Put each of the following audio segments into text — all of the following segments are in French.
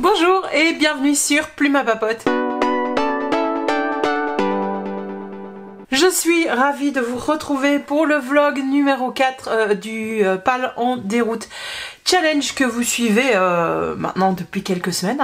Bonjour et bienvenue sur Plume à Papote. Je suis ravie de vous retrouver pour le vlog numéro 4 du PAL en déroute challenge que vous suivez maintenant depuis quelques semaines,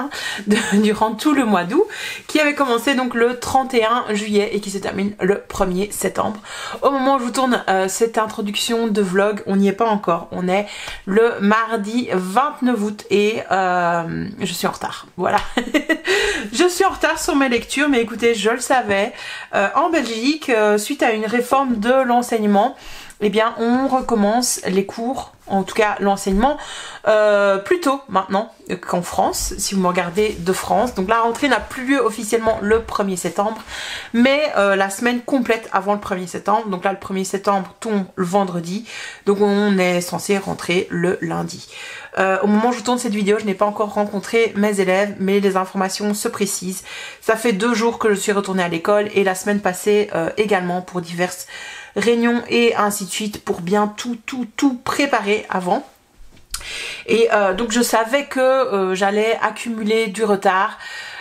durant tout le mois d'août, qui avait commencé donc le 31 juillet et qui se termine le 1er septembre. Au moment où je vous tourne cette introduction de vlog, on n'y est pas encore, on est le mardi 29 août et je suis en retard, voilà. Je suis en retard sur mes lectures, mais écoutez, je le savais, en Belgique, suite à une réforme de l'enseignement, eh bien on recommence les cours, en tout cas l'enseignement, plus tôt maintenant qu'en France, si vous me regardez de France. Donc la rentrée n'a plus lieu officiellement le 1er septembre, mais la semaine complète avant le 1er septembre. Donc là le 1er septembre tombe le vendredi, donc on est censé rentrer le lundi. Au moment où je tourne cette vidéo, je n'ai pas encore rencontré mes élèves, mais les informations se précisent. Ça fait 2 jours que je suis retournée à l'école et la semaine passée également pour diverses réunions et ainsi de suite, pour bien tout préparer avant. Et donc je savais que j'allais accumuler du retard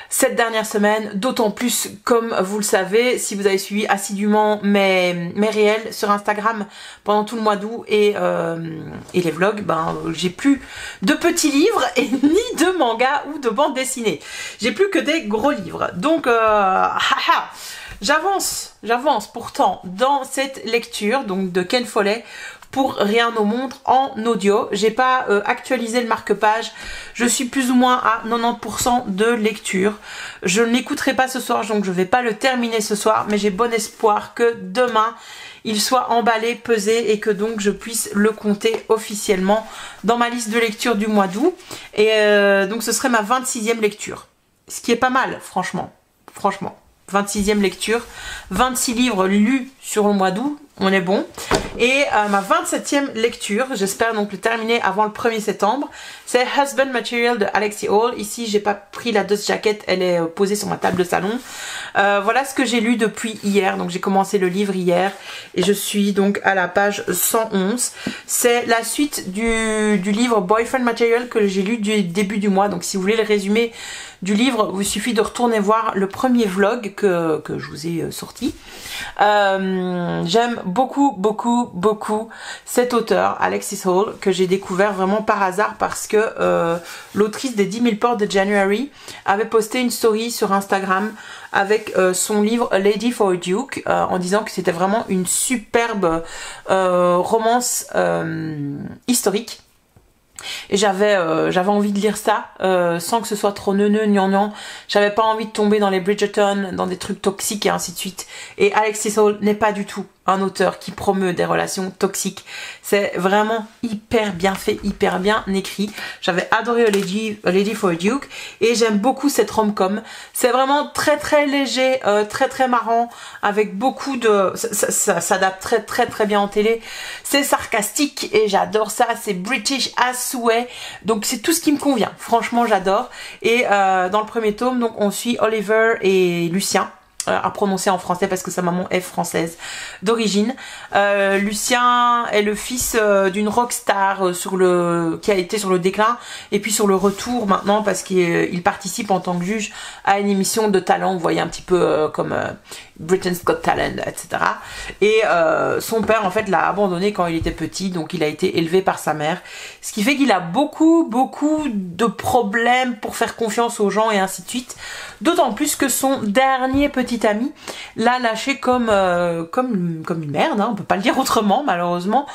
cette dernière semaine, d'autant plus, comme vous le savez, si vous avez suivi assidûment mes réels sur Instagram pendant tout le mois d'août et les vlogs, ben j'ai plus de petits livres et ni de mangas ou de bandes dessinées. J'ai plus que des gros livres. Donc j'avance pourtant dans cette lecture donc de Ken Follett, Pour rien au monde, en audio. J'ai pas actualisé le marque-page. Je suis plus ou moins à 90% de lecture. Je ne l'écouterai pas ce soir, donc je vais pas le terminer ce soir, mais j'ai bon espoir que demain il soit emballé, pesé et que donc je puisse le compter officiellement dans ma liste de lecture du mois d'août. Et donc ce serait ma 26e lecture. Ce qui est pas mal, franchement. 26e lecture, 26 livres lus sur le mois d'août, on est bon. Et ma 27e lecture, j'espère donc le terminer avant le 1er septembre, c'est Husband Material de Alexi Hall. Ici, j'ai pas pris la dust jacket, elle est posée sur ma table de salon. Voilà ce que j'ai lu depuis hier, donc j'ai commencé le livre hier et je suis donc à la page 111. C'est la suite du livre Boyfriend Material que j'ai lu du début du mois, donc si vous voulez le résumé du livre, il vous suffit de retourner voir le premier vlog que je vous ai sorti. J'aime beaucoup cet auteur, Alexi Hall, que j'ai découvert vraiment par hasard parce que l'autrice des 10 000 portes de January avait posté une story sur Instagram avec son livre A Lady for a Duke, en disant que c'était vraiment une superbe romance historique. Et j'avais envie de lire ça sans que ce soit trop neuneux, gnangnan. J'avais pas envie de tomber dans les Bridgerton, dans des trucs toxiques et ainsi de suite. Et Alexi Hall n'est pas du tout un auteur qui promeut des relations toxiques. C'est vraiment hyper bien fait, hyper bien écrit. J'avais adoré A Lady for a Duke et j'aime beaucoup cette rom-com. C'est vraiment très léger, très marrant, avec beaucoup de... Ça s'adapte très bien en télé. C'est sarcastique et j'adore ça. C'est British as souhait. Donc c'est tout ce qui me convient. Franchement, j'adore. Et dans le premier tome, donc on suit Oliver et Lucien, à prononcer en français parce que sa maman est française d'origine. Lucien est le fils d'une rockstar qui a été sur le déclin et puis sur le retour maintenant parce qu'il participe en tant que juge à une émission de talent, vous voyez, un petit peu comme Britain's Got Talent, etc. Et son père en fait l'a abandonné quand il était petit, donc il a été élevé par sa mère, ce qui fait qu'il a beaucoup de problèmes pour faire confiance aux gens et ainsi de suite, d'autant plus que son dernier petit ami l'a lâché comme une merde, on peut pas le dire autrement malheureusement,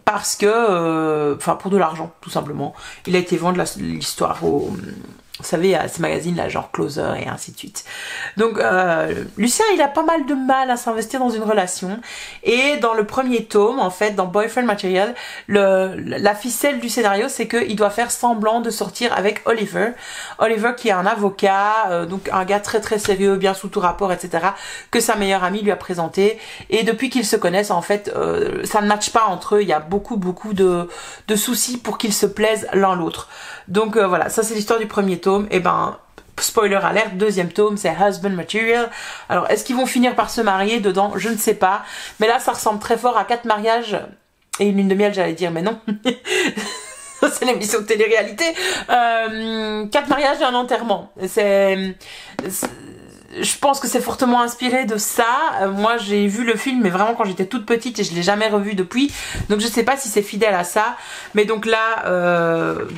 parce que enfin pour de l'argent tout simplement. Il a été vendre l'histoire au... Vous savez, à ces magazines là, genre Closer et ainsi de suite. Donc Lucien, il a pas mal de mal à s'investir dans une relation. Et dans le premier tome, en fait, dans Boyfriend Material, la ficelle du scénario, c'est qu'il doit faire semblant de sortir avec Oliver. Oliver qui est un avocat, donc un gars très sérieux, bien sous tout rapport, etc. Que sa meilleure amie lui a présenté. Et depuis qu'ils se connaissent, en fait, ça ne matche pas entre eux. Il y a beaucoup de soucis pour qu'ils se plaisent l'un l'autre. Donc voilà, ça c'est l'histoire du premier tome. Et ben, spoiler alert, deuxième tome, c'est Husband Material. Alors, est-ce qu'ils vont finir par se marier dedans? Je ne sais pas. Mais là, ça ressemble très fort à 4 mariages et une lune de miel, j'allais dire, mais non. c'est l'émission de télé-réalité. 4 mariages et un enterrement. Je pense que c'est fortement inspiré de ça. Moi j'ai vu le film mais vraiment quand j'étais toute petite et je l'ai jamais revu depuis. Donc je sais pas si c'est fidèle à ça. Mais donc là,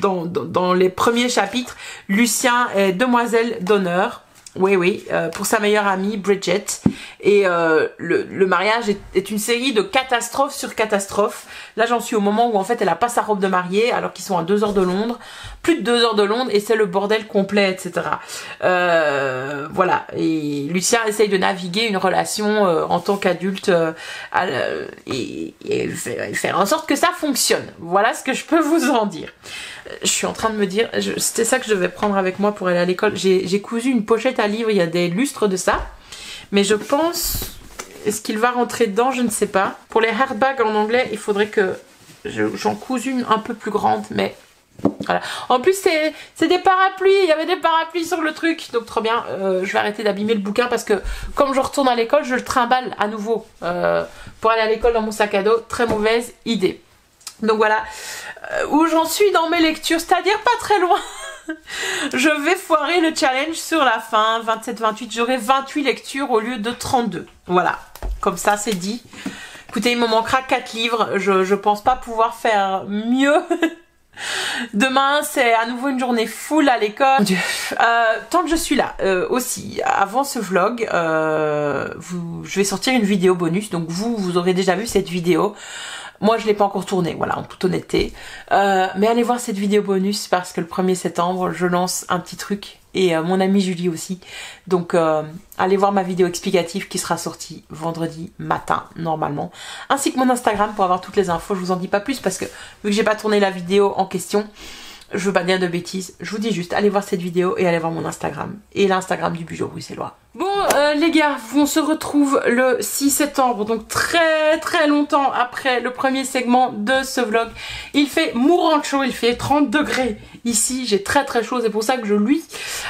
dans les premiers chapitres, Lucien est demoiselle d'honneur. Oui, pour sa meilleure amie Bridget. Et le mariage est une série de catastrophes sur catastrophes. Là j'en suis au moment où en fait elle a pas sa robe de mariée alors qu'ils sont à 2 heures de Londres. Plus de 2 heures de Londres et c'est le bordel complet, etc. Voilà. Et Lucien essaye de naviguer une relation en tant qu'adulte et faire en sorte que ça fonctionne. Voilà ce que je peux vous en dire. Je suis en train de me dire, c'était ça que je devais prendre avec moi pour aller à l'école. J'ai cousu une pochette à livres, il y a des lustres de ça. Mais je pense, est-ce qu'il va rentrer dedans? Je ne sais pas. Pour les hardbags en anglais, il faudrait que j'en couse une un peu plus grande, mais voilà. En plus, c'est des parapluies, il y avait des parapluies sur le truc. Donc trop bien, je vais arrêter d'abîmer le bouquin parce que comme je retourne à l'école, je le trimballe à nouveau pour aller à l'école dans mon sac à dos. Très mauvaise idée. Donc voilà où j'en suis dans mes lectures, c'est-à-dire pas très loin. Je vais foirer le challenge sur la fin, 27-28, j'aurai 28 lectures au lieu de 32. Voilà, comme ça c'est dit. Écoutez, il me manquera 4 livres, je pense pas pouvoir faire mieux. Demain c'est à nouveau une journée full à l'école. Tant que je suis là, aussi, avant ce vlog, je vais sortir une vidéo bonus, donc vous aurez déjà vu cette vidéo. Moi je l'ai pas encore tournée, voilà, en toute honnêteté. Mais allez voir cette vidéo bonus parce que le 1er septembre, je lance un petit truc. Et mon amie Julie aussi. Donc allez voir ma vidéo explicative qui sera sortie vendredi matin, normalement. Ainsi que mon Instagram pour avoir toutes les infos. Je vous en dis pas plus parce que vu que j'ai pas tourné la vidéo en question, je veux pas dire de bêtises. Je vous dis juste, allez voir cette vidéo et allez voir mon Instagram. Et l'Instagram du Bugeot bruxellois. Bon les gars, on se retrouve le 6 septembre, donc très longtemps après le premier segment de ce vlog. Il fait mourant chaud, il fait 30 degrés ici, j'ai très chaud, c'est pour ça que je luis,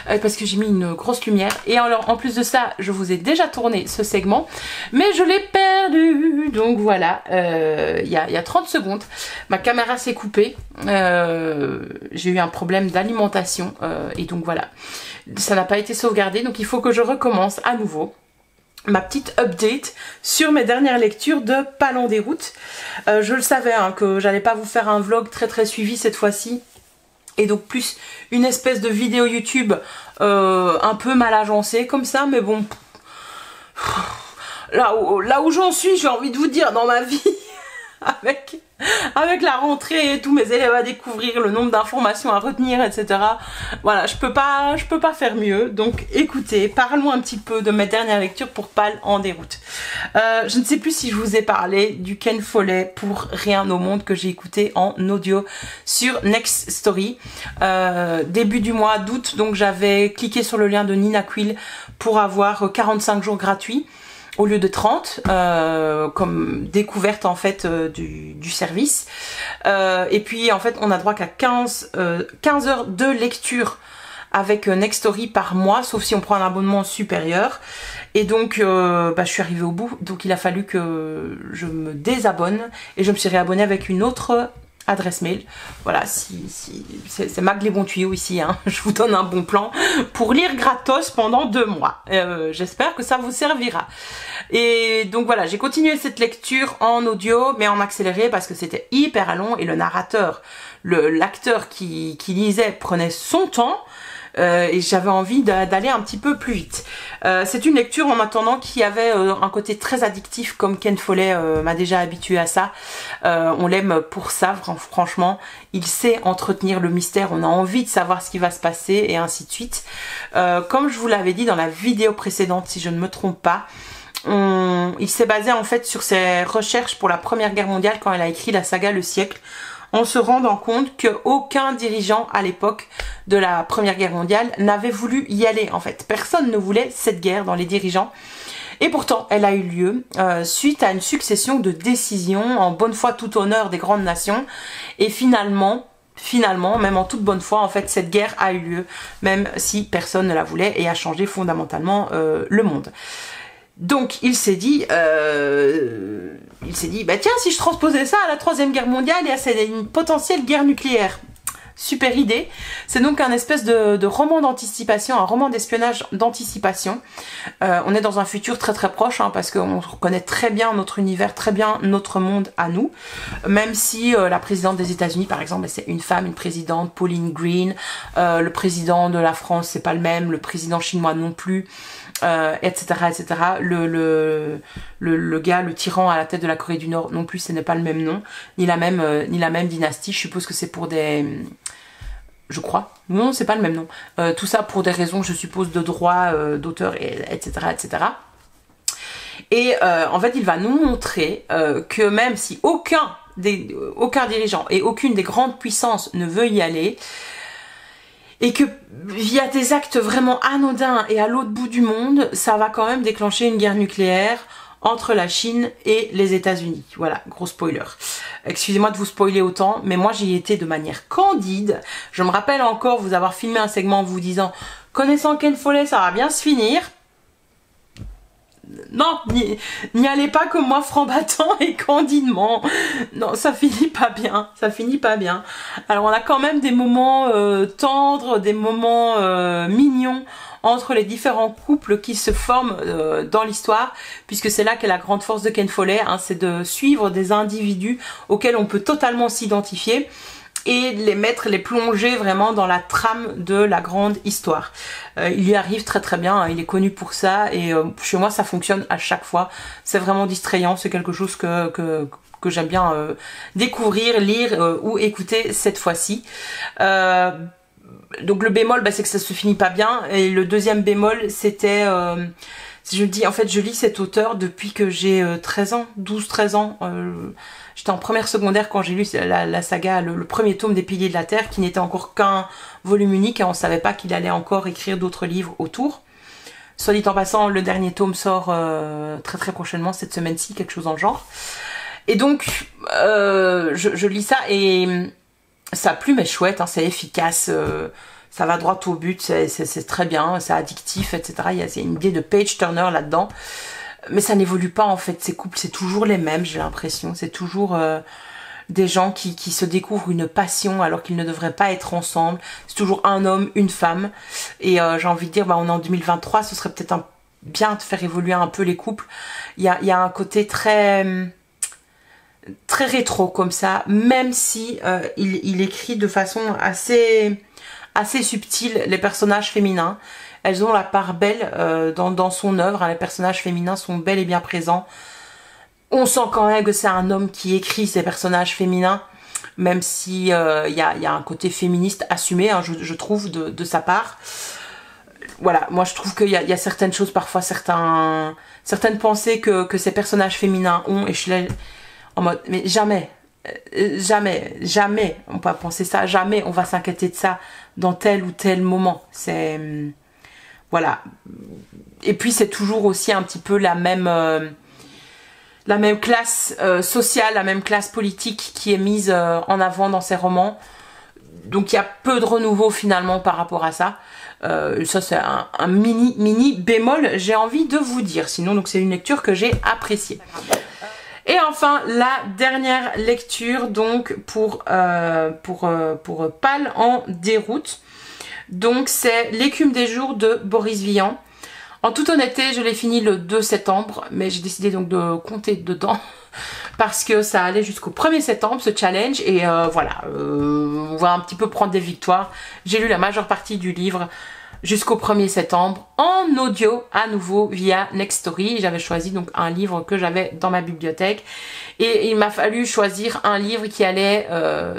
parce que j'ai mis une grosse lumière. Et alors en plus de ça, je vous ai déjà tourné ce segment, mais je l'ai perdu, donc voilà, il y a 30 secondes, ma caméra s'est coupée, j'ai eu un problème d'alimentation, et donc voilà. Ça n'a pas été sauvegardé, donc il faut que je recommence à nouveau ma petite update sur mes dernières lectures de Pâle en déroute. Je le savais hein, que j'allais pas vous faire un vlog très suivi cette fois-ci. Et donc plus une espèce de vidéo YouTube un peu mal agencée comme ça, mais bon. Là où j'en suis, j'ai envie de vous dire dans ma vie, avec la rentrée et tous mes élèves à découvrir, le nombre d'informations à retenir, etc. Voilà, je peux pas faire mieux. Donc écoutez, parlons un petit peu de mes dernières lectures pour Pâle en déroute. Je ne sais plus si je vous ai parlé du Ken Follett pour Rien au monde que j'ai écouté en audio sur Next Story. Début du mois d'août, donc j'avais cliqué sur le lien de Nina Quill pour avoir 45 jours gratuits. Au lieu de 30, comme découverte en fait du service. Et puis en fait on a droit qu'à 15 heures de lecture avec Nextory par mois, sauf si on prend un abonnement supérieur. Et donc je suis arrivée au bout, donc il a fallu que je me désabonne et je me suis réabonnée avec une autre adresse mail. Voilà, c'est Mag les bons tuyaux ici, hein. Je vous donne un bon plan pour lire gratos pendant 2 mois. J'espère que ça vous servira. Et donc voilà, j'ai continué cette lecture en audio, mais en accéléré parce que c'était hyper long et le narrateur, l'acteur qui lisait prenait son temps. Et j'avais envie d'aller un petit peu plus vite. C'est une lecture en attendant qui avait un côté très addictif comme Ken Follett m'a déjà habitué à ça. On l'aime pour ça, franchement. Il sait entretenir le mystère, on a envie de savoir ce qui va se passer et ainsi de suite. Comme je vous l'avais dit dans la vidéo précédente, si je ne me trompe pas, il s'est basé en fait sur ses recherches pour la Première Guerre mondiale quand elle a écrit la saga Le Siècle, en se rendant compte qu'aucun dirigeant à l'époque de la Première Guerre mondiale n'avait voulu y aller en fait. Personne ne voulait cette guerre dans les dirigeants. Et pourtant, elle a eu lieu suite à une succession de décisions en bonne foi tout honneur des grandes nations. Et finalement, même en toute bonne foi, en fait, cette guerre a eu lieu, même si personne ne la voulait et a changé fondamentalement le monde. Donc il s'est dit, bah tiens, si je transposais ça à la Troisième Guerre mondiale et à une potentielle guerre nucléaire. Super idée. C'est donc un espèce de roman d'anticipation, un roman d'espionnage d'anticipation. On est dans un futur très très proche, hein, parce qu'on connaît très bien notre univers, très bien notre monde à nous. Même si la présidente des États-Unis, par exemple, c'est une femme, une présidente, Pauline Green. Le président de la France, c'est pas le même. Le président chinois non plus. Etc. etc. Le gars, le tyran à la tête de la Corée du Nord non plus, ce n'est pas le même nom, ni la même dynastie. Je suppose que c'est pour des... Je crois. Non, c'est pas le même nom. Tout ça pour des raisons, je suppose, de droit d'auteur, etc. etc. Et en fait, il va nous montrer que même si aucun dirigeant et aucune des grandes puissances ne veut y aller, et que via des actes vraiment anodins et à l'autre bout du monde, ça va quand même déclencher une guerre nucléaire entre la Chine et les États-Unis. Voilà, gros spoiler. Excusez-moi de vous spoiler autant, mais moi j'y étais de manière candide. Je me rappelle encore vous avoir filmé un segment en vous disant « Connaissant Ken Follett, ça va bien se finir ». Non, n'y allez pas comme moi, franc battant et candidement. Non, ça finit pas bien, ça finit pas bien. Alors on a quand même des moments tendres, des moments mignons entre les différents couples qui se forment dans l'histoire, puisque c'est là qu'est la grande force de Ken Follett, hein, c'est de suivre des individus auxquels on peut totalement s'identifier et les plonger vraiment dans la trame de la grande histoire. Il y arrive très très bien, hein, il est connu pour ça, et chez moi ça fonctionne à chaque fois. C'est vraiment distrayant, c'est quelque chose que j'aime bien découvrir, lire ou écouter cette fois-ci. Donc le bémol, bah, c'est que ça se finit pas bien, et le deuxième bémol, c'était... je dis, en fait, je lis cet auteur depuis que j'ai 13 ans, 12-13 ans. J'étais en première secondaire quand j'ai lu la saga, le premier tome des Piliers de la Terre, qui n'était encore qu'un volume unique, et on savait pas qu'il allait encore écrire d'autres livres autour. Soit dit en passant, le dernier tome sort très très prochainement, cette semaine-ci, quelque chose dans le genre. Et donc, je lis ça, et sa plume est chouette, hein, c'est efficace, ça va droit au but, c'est très bien, c'est addictif, etc. Il y a une idée de page turner là-dedans. Mais ça n'évolue pas en fait, ces couples c'est toujours les mêmes, j'ai l'impression, c'est toujours des gens qui se découvrent une passion alors qu'ils ne devraient pas être ensemble, c'est toujours un homme, une femme, et j'ai envie de dire, bah, on est en 2023, ce serait peut-être bien de faire évoluer un peu les couples. Il y a un côté très rétro comme ça, même si il écrit de façon assez subtile les personnages féminins. Elles ont la part belle dans son œuvre, hein, les personnages féminins sont bel et bien présents. On sent quand même que c'est un homme qui écrit ces personnages féminins, même si y a un côté féministe assumé, hein, je trouve, de sa part. Voilà, moi je trouve qu'il y a certaines choses, parfois certaines pensées que ces personnages féminins ont, et je suis en mode, mais jamais on va penser ça, jamais on va s'inquiéter de ça dans tel ou tel moment. C'est... voilà. Et puis c'est toujours aussi un petit peu la même classe sociale, la même classe politique qui est mise en avant dans ces romans. Donc il y a peu de renouveau finalement par rapport à ça. Ça c'est un mini bémol, j'ai envie de vous dire. Sinon donc c'est une lecture que j'ai appréciée. Et enfin la dernière lecture donc pour Pâle en déroute. Donc c'est L'écume des jours de Boris Vian. En toute honnêteté, je l'ai fini le 2 septembre, mais j'ai décidé donc de compter dedans parce que ça allait jusqu'au 1er septembre ce challenge, et voilà, on va un petit peu prendre des victoires. J'ai lu la majeure partie du livre jusqu'au 1er septembre en audio à nouveau via Nextory. J'avais choisi donc un livre que j'avais dans ma bibliothèque, et il m'a fallu choisir un livre qui allait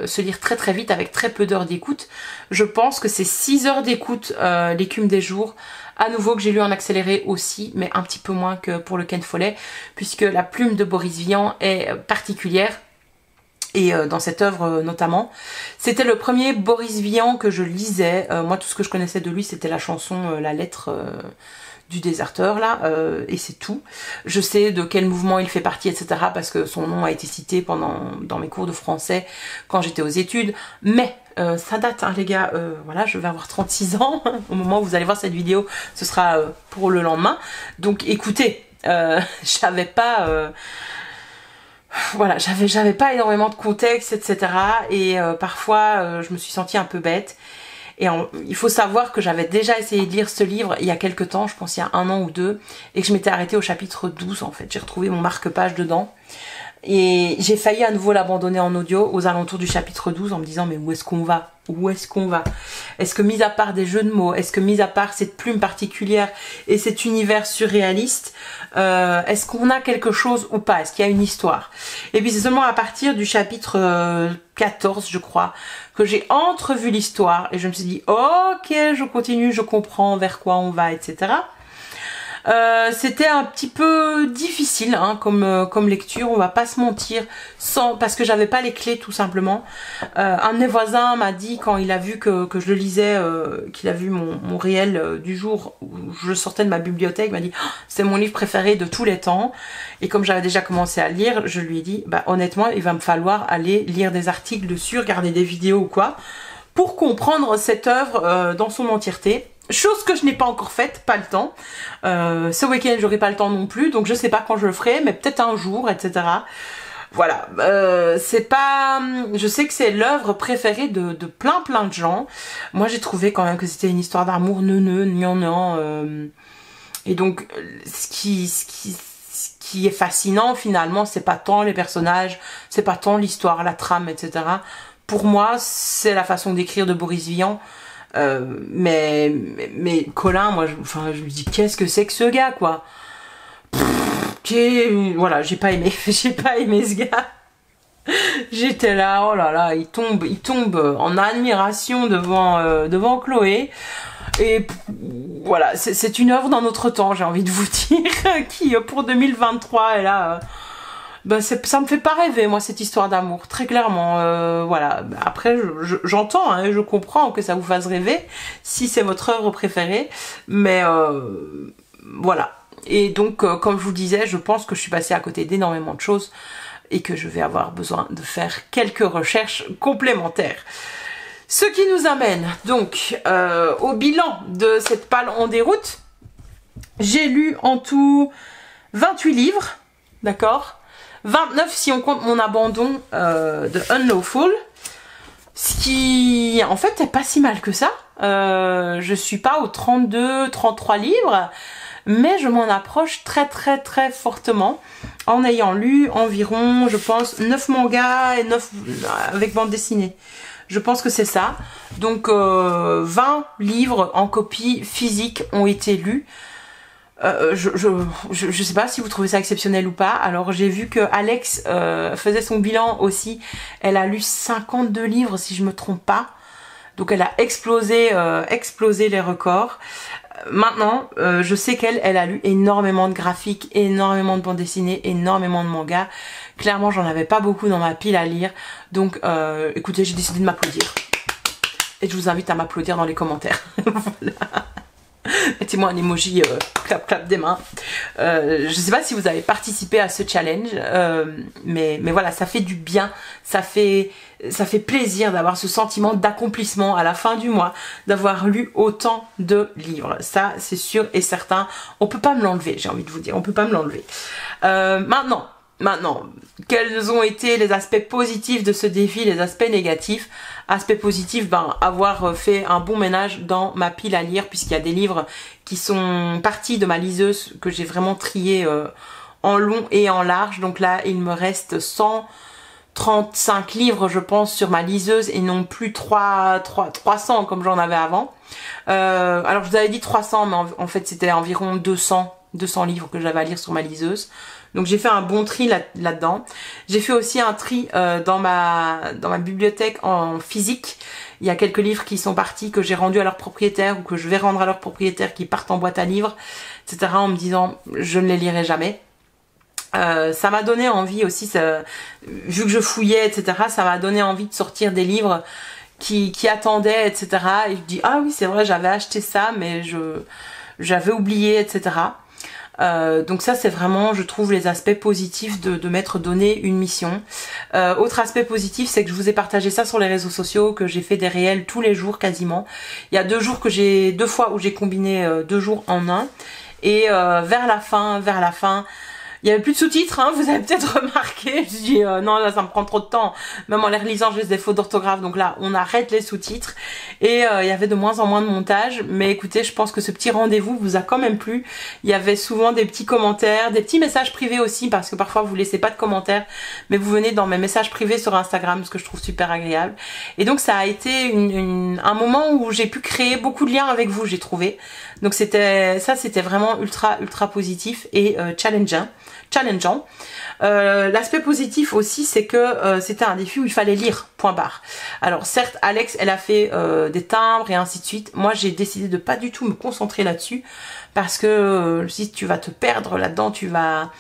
se lire très très vite avec très peu d'heures d'écoute. Je pense que c'est 6 heures d'écoute, L'écume des jours, à nouveau, que j'ai lu en accéléré aussi, mais un petit peu moins que pour le Ken Follett, puisque la plume de Boris Vian est particulière. Et dans cette œuvre notamment, c'était le premier Boris Vian que je lisais. Moi, tout ce que je connaissais de lui, c'était la chanson La lettre du déserteur, là, et c'est tout. Je sais de quel mouvement il fait partie, etc., parce que son nom a été cité dans mes cours de français quand j'étais aux études. Mais ça date, hein, les gars. Voilà, je vais avoir 36 ans. Au moment où vous allez voir cette vidéo, ce sera pour le lendemain. Donc écoutez, j'avais pas voilà, j'avais pas énormément de contexte, etc. Et parfois je me suis sentie un peu bête. Et il faut savoir que j'avais déjà essayé de lire ce livre il y a quelques temps, je pense il y a 1 an ou 2, et que je m'étais arrêtée au chapitre 12 en fait. J'ai retrouvé mon marque-page dedans. Et j'ai failli à nouveau l'abandonner en audio aux alentours du chapitre 12 en me disant mais où est-ce qu'on va? Où est-ce qu'on va? Est-ce que mis à part des jeux de mots, est-ce que mis à part cette plume particulière et cet univers surréaliste, est-ce qu'on a quelque chose ou pas? Est-ce qu'il y a une histoire? Et puis c'est seulement à partir du chapitre 14 je crois que j'ai entrevu l'histoire et je me suis dit ok, je continue, je comprends vers quoi on va, etc. C'était un petit peu difficile hein, comme lecture, on va pas se mentir, parce que j'avais pas les clés tout simplement. Un de mes voisins m'a dit quand il a vu que je le lisais, qu'il a vu mon réel du jour où je sortais de ma bibliothèque, il m'a dit oh, c'est mon livre préféré de tous les temps. Et comme j'avais déjà commencé à lire, je lui ai dit bah honnêtement il va me falloir aller lire des articles dessus, regarder des vidéos ou quoi, pour comprendre cette œuvre dans son entièreté. Chose que je n'ai pas encore faite, pas le temps. Ce week-end, j'aurai pas le temps non plus, donc je sais pas quand je le ferai, mais peut-être un jour, etc. Voilà, c'est pas... Je sais que c'est l'œuvre préférée de plein de gens. Moi, j'ai trouvé quand même que c'était une histoire d'amour gnangnan. Et donc, ce qui est fascinant, finalement, c'est pas tant les personnages, c'est pas tant l'histoire, la trame, etc. Pour moi, c'est la façon d'écrire de Boris Vian. Mais Colin, moi, je me dis qu'est-ce que c'est que ce gars, quoi. Voilà, j'ai pas aimé ce gars. J'étais là, oh là là, il tombe en admiration devant Chloé. Et voilà, c'est une œuvre d'un autre temps, j'ai envie de vous dire, qui pour 2023 est là. Ben ça me fait pas rêver moi cette histoire d'amour, très clairement. Voilà. Après j'entends hein, je comprends que ça vous fasse rêver si c'est votre œuvre préférée, mais voilà. Et donc comme je vous disais, je pense que je suis passée à côté d'énormément de choses et que je vais avoir besoin de faire quelques recherches complémentaires. Ce qui nous amène donc au bilan de cette palle en déroute. J'ai lu en tout 28 livres, d'accord, 29 si on compte mon abandon de Unlawful, ce qui en fait est pas si mal que ça. Je suis pas aux 32-33 livres, mais je m'en approche très fortement en ayant lu environ, je pense, 9 mangas et 9 avec bande dessinée. Je pense que c'est ça. Donc 20 livres en copie physique ont été lus. Je sais pas si vous trouvez ça exceptionnel ou pas. Alors j'ai vu que Alex faisait son bilan aussi. Elle a lu 52 livres si je me trompe pas. Donc elle a explosé les records. Maintenant, je sais qu'elle a lu énormément de graphiques, énormément de bandes dessinées, énormément de mangas. Clairement, j'en avais pas beaucoup dans ma pile à lire. Donc, écoutez, j'ai décidé de m'applaudir. Et je vous invite à m'applaudir dans les commentaires. Voilà. Mettez-moi un emoji clap des mains. Je sais pas si vous avez participé à ce challenge, mais voilà, ça fait du bien, ça fait plaisir d'avoir ce sentiment d'accomplissement à la fin du mois, d'avoir lu autant de livres. Ça, c'est sûr et certain. On peut pas me l'enlever, j'ai envie de vous dire, on peut pas me l'enlever. Maintenant, quels ont été les aspects positifs de ce défi, les aspects négatifs? Aspect positif, avoir fait un bon ménage dans ma pile à lire, puisqu'il y a des livres qui sont partis de ma liseuse que j'ai vraiment trié en long et en large. Donc là, il me reste 135 livres, je pense, sur ma liseuse et non plus 300 comme j'en avais avant. Alors je vous avais dit 300, mais en fait c'était environ 200 livres que j'avais à lire sur ma liseuse. Donc j'ai fait un bon tri là-dedans. J'ai fait aussi un tri dans ma bibliothèque en physique. Il y a quelques livres qui sont partis, que j'ai rendus à leurs propriétaires ou que je vais rendre à leurs propriétaires, qui partent en boîte à livres, etc. en me disant je ne les lirai jamais. Ça m'a donné envie aussi, vu que je fouillais, etc. Ça m'a donné envie de sortir des livres qui attendaient, etc. Et je dis ah oui c'est vrai, j'avais acheté ça mais j'avais oublié, etc. Donc ça c'est vraiment, je trouve, les aspects positifs de m'être donné une mission. Autre aspect positif, c'est que je vous ai partagé ça sur les réseaux sociaux, que j'ai fait des réels tous les jours quasiment. Il y a 2 fois où j'ai combiné 2 jours en un. Et vers la fin, il y avait plus de sous-titres, hein, vous avez peut-être remarqué. Je dis non, là ça me prend trop de temps. Même en les relisant, j'ai des fautes d'orthographe. Donc là, on arrête les sous-titres. Et il y avait de moins en moins de montage. Mais écoutez, je pense que ce petit rendez-vous vous a quand même plu. Il y avait souvent des petits commentaires, des petits messages privés aussi, parce que parfois vous laissez pas de commentaires, mais vous venez dans mes messages privés sur Instagram, ce que je trouve super agréable. Et donc ça a été un moment où j'ai pu créer beaucoup de liens avec vous, j'ai trouvé. Donc c'était vraiment ultra positif et challengeant. L'aspect positif aussi, c'est que c'était un défi où il fallait lire, point barre. Alors certes, Alex, elle a fait des timbres et ainsi de suite. Moi, j'ai décidé de pas du tout me concentrer là-dessus parce que si tu vas te perdre là-dedans, tu vas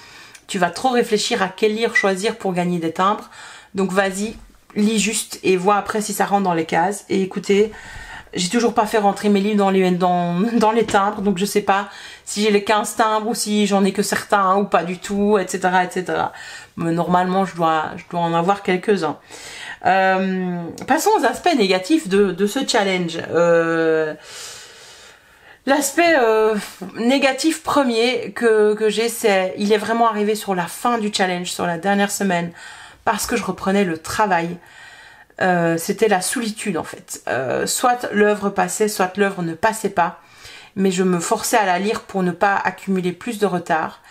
trop réfléchir à quel livre choisir pour gagner des timbres. Donc vas-y, lis juste et vois après si ça rentre dans les cases. Et écoutez, j'ai toujours pas fait rentrer mes livres dans les timbres, donc je sais pas si j'ai les 15 timbres ou si j'en ai que certains ou pas du tout, etc. Mais normalement, je dois en avoir quelques-uns. Passons aux aspects négatifs de ce challenge. L'aspect négatif premier que j'ai, c'est il est vraiment arrivé sur la fin du challenge, sur la dernière semaine, parce que je reprenais le travail. C'était la solitude en fait. Soit l'œuvre passait, soit l'œuvre ne passait pas, mais je me forçais à la lire pour ne pas accumuler plus de retard.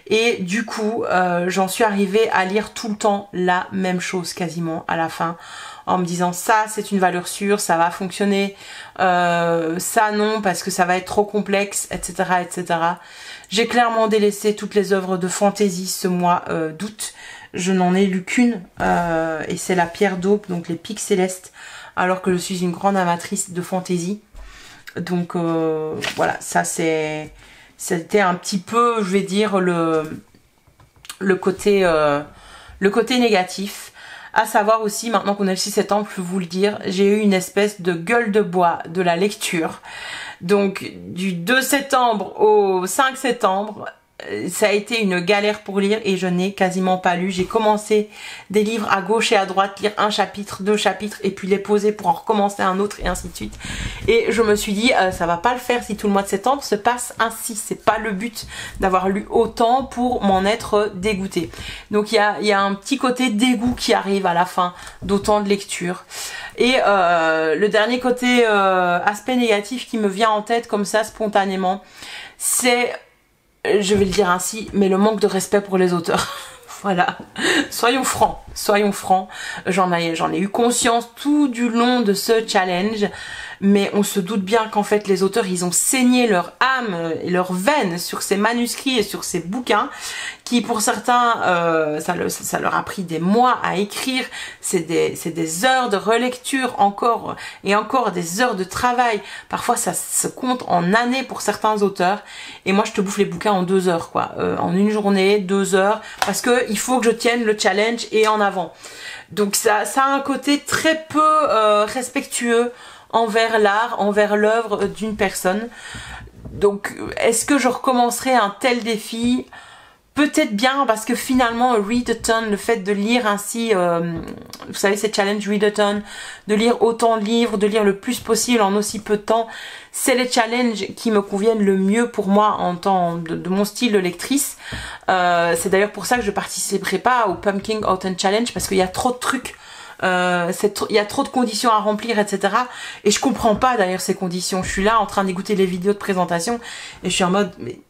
Et du coup, j'en suis arrivée à lire tout le temps la même chose quasiment à la fin, en me disant ça c'est une valeur sûre, ça va fonctionner, ça non parce que ça va être trop complexe, etc. J'ai clairement délaissé toutes les œuvres de fantaisie ce mois d'août. Je n'en ai lu qu'une et c'est la Pierre d'Aube, donc les Pics Célestes, alors que je suis une grande amatrice de fantaisie. Donc voilà, ça c'était un petit peu, je vais dire, le côté négatif. À savoir aussi, maintenant qu'on est le 6 septembre, je peux vous le dire, j'ai eu une espèce de gueule de bois de la lecture. Donc du 2 septembre au 5 septembre, ça a été une galère pour lire et je n'ai quasiment pas lu. J'ai commencé des livres à gauche et à droite, lire un chapitre, 2 chapitres et puis les poser pour en recommencer un autre et ainsi de suite. Et je me suis dit ça va pas le faire si tout le mois de septembre se passe ainsi. C'est pas le but d'avoir lu autant pour m'en être dégoûtée. Donc il y a un petit côté dégoût qui arrive à la fin d'autant de lecture. Et le dernier côté aspect négatif qui me vient en tête comme ça spontanément, c'est, je vais le dire ainsi, mais le manque de respect pour les auteurs. Voilà, soyons francs. J'en ai eu conscience tout du long de ce challenge, mais on se doute bien qu'en fait les auteurs, ils ont saigné leur âme et leur veine sur ces manuscrits et sur ces bouquins, qui pour certains, ça leur a pris des mois à écrire. C'est des heures de relecture encore et encore, des heures de travail. Parfois ça se compte en années pour certains auteurs. Et moi je te bouffe les bouquins en 2 heures quoi, en une journée, 2 heures, parce que il faut que je tienne le challenge et en avant. Donc ça a un côté très peu respectueux envers l'art, envers l'œuvre d'une personne. Donc est-ce que je recommencerai un tel défi ? Peut-être bien, parce que finalement Readathon, le fait de lire ainsi, vous savez ces challenges Readathon, de lire autant de livres, de lire le plus possible en aussi peu de temps, c'est les challenges qui me conviennent le mieux pour moi en temps de mon style de lectrice. C'est d'ailleurs pour ça que je participerai pas au Pumpkin Autumn Challenge, parce qu'il y a trop de trucs. Il y a trop de conditions à remplir, etc. Et je comprends pas d'ailleurs ces conditions. Je suis là en train d'écouter les vidéos de présentation et je suis en mode mais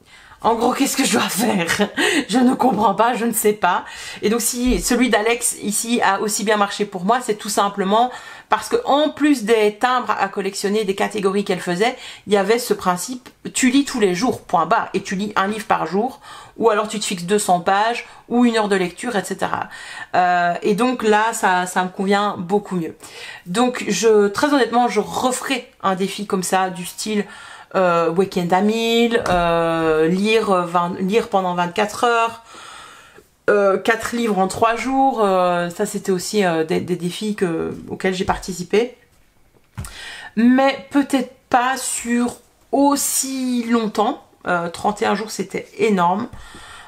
en gros qu'est-ce que je dois faire? Je ne comprends pas, je ne sais pas. Et donc si celui d'Alex ici a aussi bien marché pour moi, c'est tout simplement parce que en plus des timbres à collectionner, des catégories qu'elle faisait, il y avait ce principe, tu lis tous les jours, point barre, et tu lis un livre par jour, ou alors tu te fixes 200 pages, ou 1 heure de lecture, etc. Et donc là, ça me convient beaucoup mieux. Donc très honnêtement, je referai un défi comme ça, du style week-end à 1000, lire pendant 24 heures, 4 livres en 3 jours, ça c'était aussi des défis auxquels j'ai participé. Mais peut-être pas sur aussi longtemps. 31 jours c'était énorme,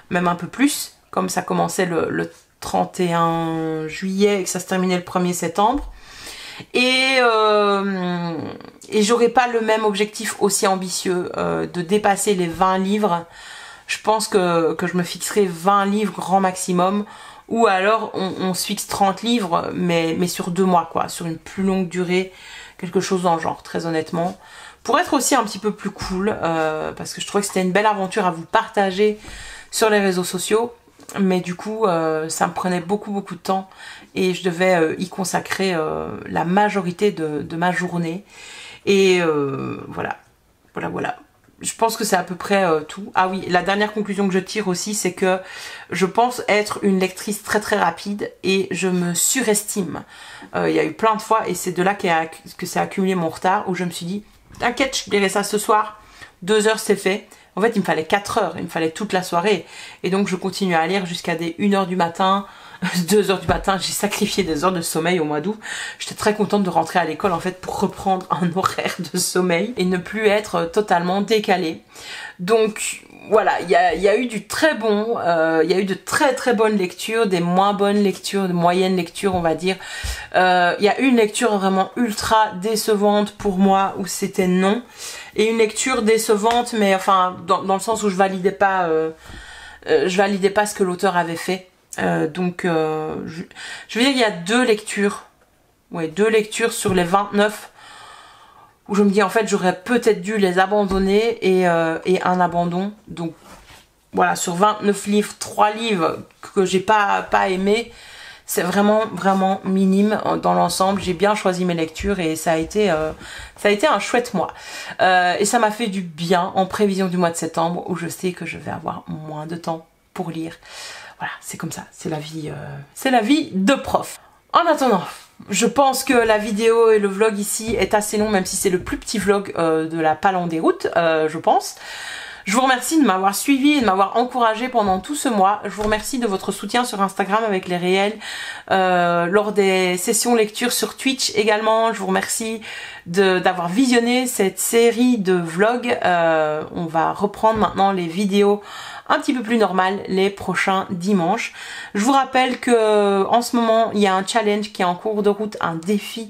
même un peu plus, comme ça commençait le 31 juillet et que ça se terminait le 1er septembre. et j'aurais pas le même objectif aussi ambitieux de dépasser les 20 livres. Je pense que je me fixerai 20 livres grand maximum, ou alors on se fixe 30 livres mais sur 2 mois quoi, sur une plus longue durée, quelque chose dans le genre, très honnêtement. Pour être aussi un petit peu plus cool, parce que je trouvais que c'était une belle aventure à vous partager sur les réseaux sociaux, mais du coup ça me prenait beaucoup de temps et je devais y consacrer la majorité de ma journée. Et voilà. Je pense que c'est à peu près tout. Ah oui, la dernière conclusion que je tire aussi, c'est que je pense être une lectrice très rapide et je me surestime. Il y a eu plein de fois, et c'est de là que s'est accumulé mon retard, où je me suis dit, t'inquiète, je lirai ça ce soir, 2 heures c'est fait. En fait, il me fallait 4 heures, il me fallait toute la soirée. Et donc, je continue à lire jusqu'à des 1 heure du matin, 2 heures du matin. J'ai sacrifié des heures de sommeil au mois d'août. J'étais très contente de rentrer à l'école, en fait, pour reprendre un horaire de sommeil et ne plus être totalement décalée. Donc, voilà, il y a eu du très bon, il y a eu de très bonnes lectures, des moins bonnes lectures, de moyennes lectures, on va dire. Il y a une lecture vraiment ultra décevante pour moi, où c'était non. Et une lecture décevante, mais enfin dans le sens où je validais pas ce que l'auteur avait fait. Donc je veux dire, il y a 2 lectures, ouais, 2 lectures sur les 29 où je me dis en fait j'aurais peut-être dû les abandonner, et un abandon. Donc voilà, sur 29 livres, 3 livres que j'ai pas aimé. C'est vraiment minime dans l'ensemble. J'ai bien choisi mes lectures et ça a été un chouette mois. Et ça m'a fait du bien en prévision du mois de septembre, où je sais que je vais avoir moins de temps pour lire. Voilà, c'est comme ça, c'est la vie de prof. En attendant, je pense que la vidéo et le vlog ici est assez long, même si c'est le plus petit vlog de la Palandéroute, je pense. Je vous remercie de m'avoir suivi et de m'avoir encouragé pendant tout ce mois. Je vous remercie de votre soutien sur Instagram avec les réels, lors des sessions lecture sur Twitch également. Je vous remercie d'avoir visionné cette série de vlogs. On va reprendre maintenant les vidéos un petit peu plus normales les prochains dimanches. Je vous rappelle que en ce moment il y a un challenge qui est en cours de route, un défi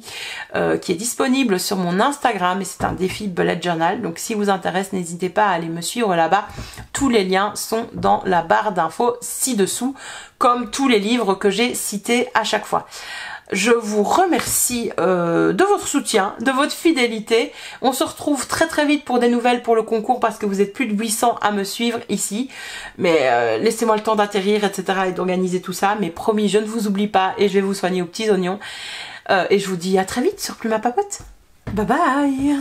qui est disponible sur mon Instagram, et c'est un défi bullet journal. Donc si vous intéresse, n'hésitez pas à aller me suivre là-bas. Tous les liens sont dans la barre d'infos ci-dessous, comme tous les livres que j'ai cités à chaque fois. Je vous remercie de votre soutien, de votre fidélité. On se retrouve très vite pour des nouvelles pour le concours, parce que vous êtes plus de 800 à me suivre ici. Mais laissez-moi le temps d'atterrir, etc. et d'organiser tout ça. Mais promis, je ne vous oublie pas et je vais vous soigner aux petits oignons. Et je vous dis à très vite sur Plume à Papote. Bye bye!